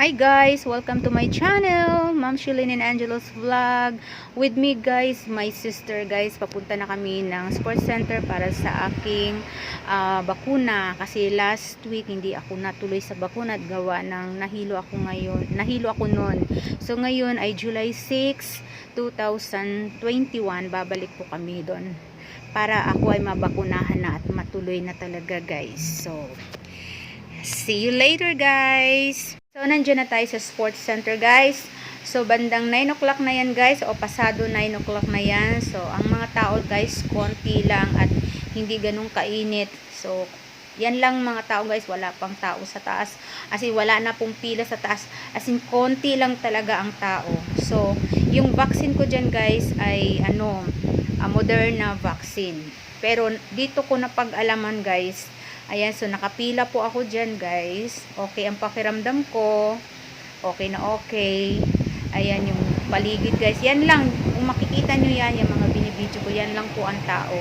Hi guys! Welcome to my channel, Ma'am Shilin and Angelo's Vlog. With me guys, my sister guys, papunta na kami ng sports center para sa aking bakuna. Kasi last week hindi ako natuloy sa bakuna at gawa ng nahilo ako noon. So ngayon ay July 6, 2021, babalik po kami doon para ako ay mabakunahan na at matuloy na talaga guys. So see you later guys! So, nandiyan na tayo sa sports center guys. So, bandang 9 o'clock na yan guys. O, pasado 9 o'clock na yan. So, ang mga tao guys, konti lang at hindi ganun kainit. So, yan lang mga tao guys. Wala pang tao sa taas. As in, wala na pong pila sa taas. As in, konti lang talaga ang tao. So, yung vaccine ko dyan guys ay Moderna vaccine. Pero, dito ko napag-alaman guys. Ayan, so nakapila po ako dyan guys. Okay ang pakiramdam ko. Okay na okay. Ayan yung paligid guys. Yan lang. Kung makikita nyo yan, yung mga binibidyo ko, yan lang po ang tao.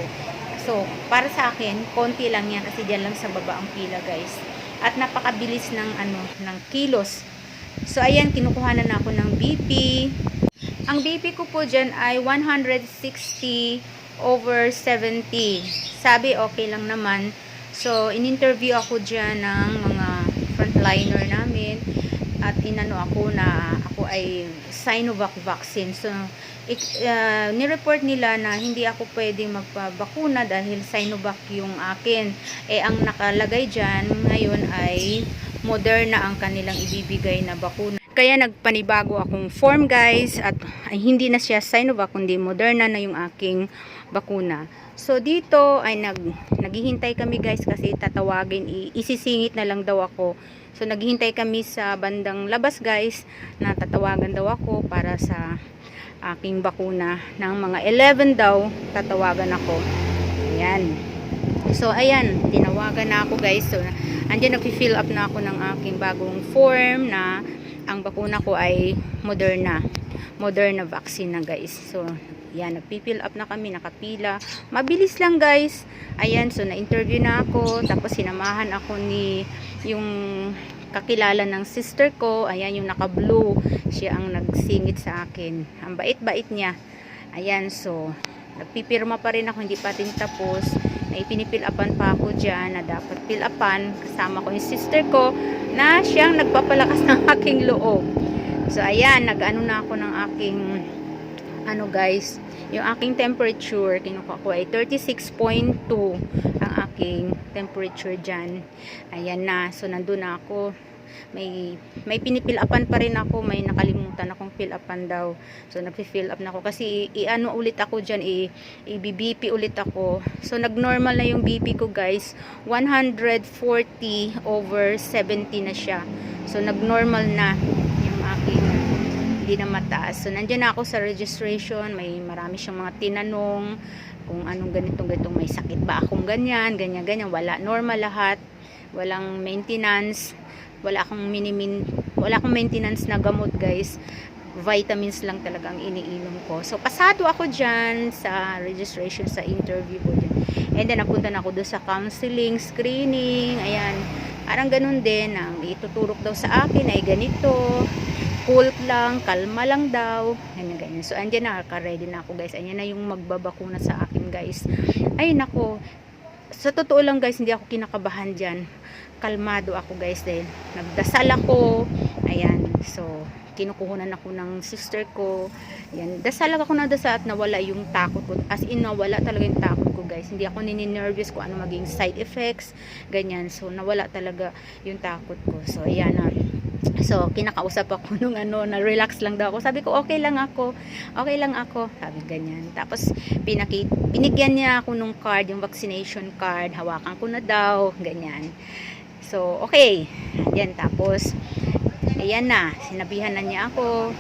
So, para sa akin, konti lang yan kasi dyan lang sa baba ang pila guys. At napakabilis ng ng kilos. So, ayan, kinukuhanan na ako ng BP. Ang BP ko po dyan ay 160/70. Sabi, okay lang naman. So, in-interview ako dyan ng mga frontliner namin at inano ako na ako ay Sinovac vaccine. So, nireport nila na hindi ako pwedeng magpabakuna dahil Sinovac yung akin. Ang nakalagay dyan ngayon ay Moderna ang kanilang ibibigay na bakuna. Kaya nagpanibago akong form guys at hindi na siya Sinovac kundi Moderna na yung aking bakuna. So dito ay naghihintay kami guys kasi tatawagin, isisingit na lang daw ako. So naghihintay kami sa bandang labas guys na tatawagan daw ako para sa aking bakuna. Ng mga 11 daw tatawagan ako. Ayan. So ayan, tinawagan na ako guys. So andyan nagfi-fill up na ako ng aking bagong form na ang bakuna ko ay Moderna vaccine na guys. So yan, nagpi-fill up na kami, nakapila. Mabilis lang guys. Ayan, so na-interview na ako. Tapos sinamahan ako ni yung kakilala ng sister ko. Ayan, yung naka-blue. Siya ang nagsingit sa akin. Ang bait-bait niya. Ayan, so nagpipirma pa rin ako, hindi pa rin tapos. May pinipill upan pa ako dyan na dapat fill upan. Kasama ko yung sister ko na siyang nagpapalakas ng aking loob. So ayan, nag-ano na ako ng aking guys, yung aking temperature, kinuha ko ay 36.2 ang aking temperature dyan. Ayan na, so nandun na ako. May pinipill upan pa rin ako, may nakalimutan akong fill upan daw. So nagfi-fill up na ako kasi ulit ako dyan, i-BP ulit ako. So nag-normal na yung BP ko guys, 140/70 na siya. So nag-normal na yung aking, hindi na mataas. So nandiyan na ako sa registration, may marami siyang mga tinanong kung anong ganitong may sakit ba akong ganyan, wala, normal lahat. Walang maintenance. Wala akong maintenance na gamot guys. Vitamins lang talaga ang iniinom ko. So pasado ako dyan sa registration, sa interview ko dyan. And then napunta na ako doon sa counseling, screening. Ayan, parang ganun din. Ang ituturok daw sa akin ay ganito, cool lang, kalma lang daw, ganyan. So andyan na, ready na ako guys. Andyan na yung magbabakuna sa akin guys. Ay nako, sa totoo lang guys, hindi ako kinakabahan dyan. Kalmado ako guys dahil nagdasal ako. Ayan, so kinukuhunan ako ng sister ko. Ayan, dasal ako na dasal at nawala yung takot ko. As in, nawala talaga yung takot ko guys. Hindi ako nini-nervous kung ano maging side effects, ganyan. So nawala talaga yung takot ko. So ayan na. So, kinakausap ako nung na relax lang daw ako. Sabi ko, okay lang ako. Sabi ganyan. Tapos, binigyan niya ako nung card, yung vaccination card. Hawakan ko na daw. Ganyan. So, okay. Ayan, tapos, ayan na. Sinabihan na niya ako.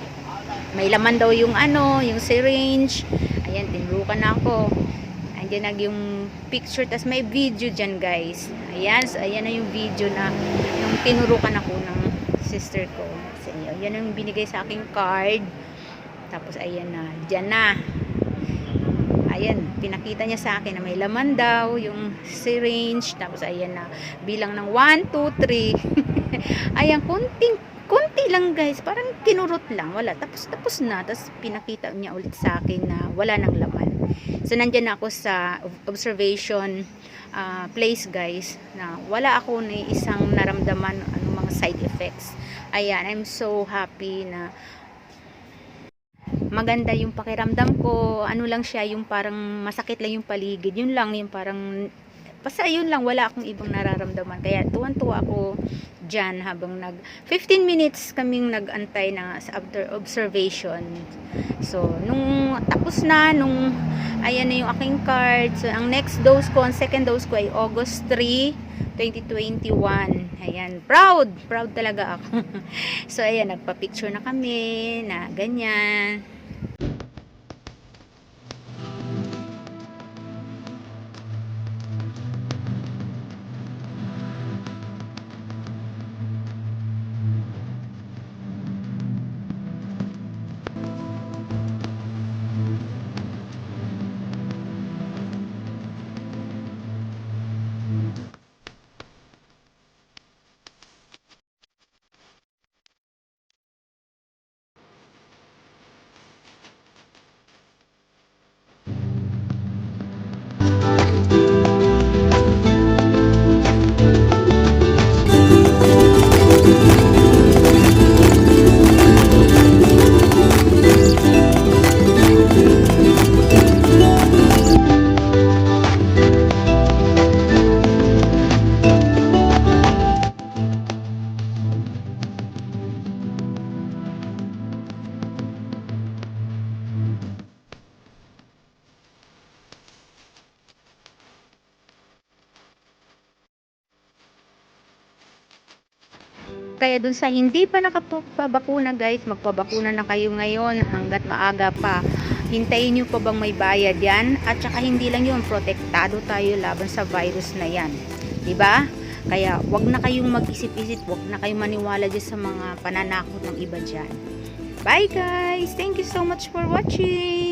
May laman daw yung yung syringe. Ayan, tinrukan na ako. Ayan yung picture. Tapos, may video dyan, guys. Ayan. So, ayan na yung video na yung tinurukan ako ng sister ko sa inyo. Yan ang binigay sa aking card. Tapos ayan na, dyan na. Ayan, pinakita niya sa akin na may laman daw yung syringe. Tapos ayan na, bilang ng 1, 2, 3. Ayan, konti konti lang guys, parang kinurot lang, wala, tapos na, tapos pinakita niya ulit sa akin na wala nang laman. So nandyan ako sa observation place guys, na wala ako na isang naramdaman mga side effects. Ayan, I'm so happy na maganda yung pakiramdam ko. Ano lang siya, yung parang masakit lang yung paligid, yun lang, yung parang basta yun lang, wala akong ibang nararamdaman. Kaya tuwan-tuwa ako dyan habang 15 minutes kaming nag-antay na sa after observation. So nung tapos na, ayan na yung aking card. So ang next dose ko, ang second dose ko ay August 3 2021. Ayan, proud talaga ako. So ayan, nagpa-picture na kami na ganyan. Kaya dun sa hindi pa nakapabakuna guys, magpabakuna na kayo ngayon hanggat maaga pa. Hintayin nyo pa bang may bayad yan? At saka hindi lang yun, protektado tayo laban sa virus na yan. 'Di ba? Kaya wag na kayong mag-isip-isip, wag na kayong maniwala dyan sa mga pananakot ng iba dyan. Bye guys! Thank you so much for watching!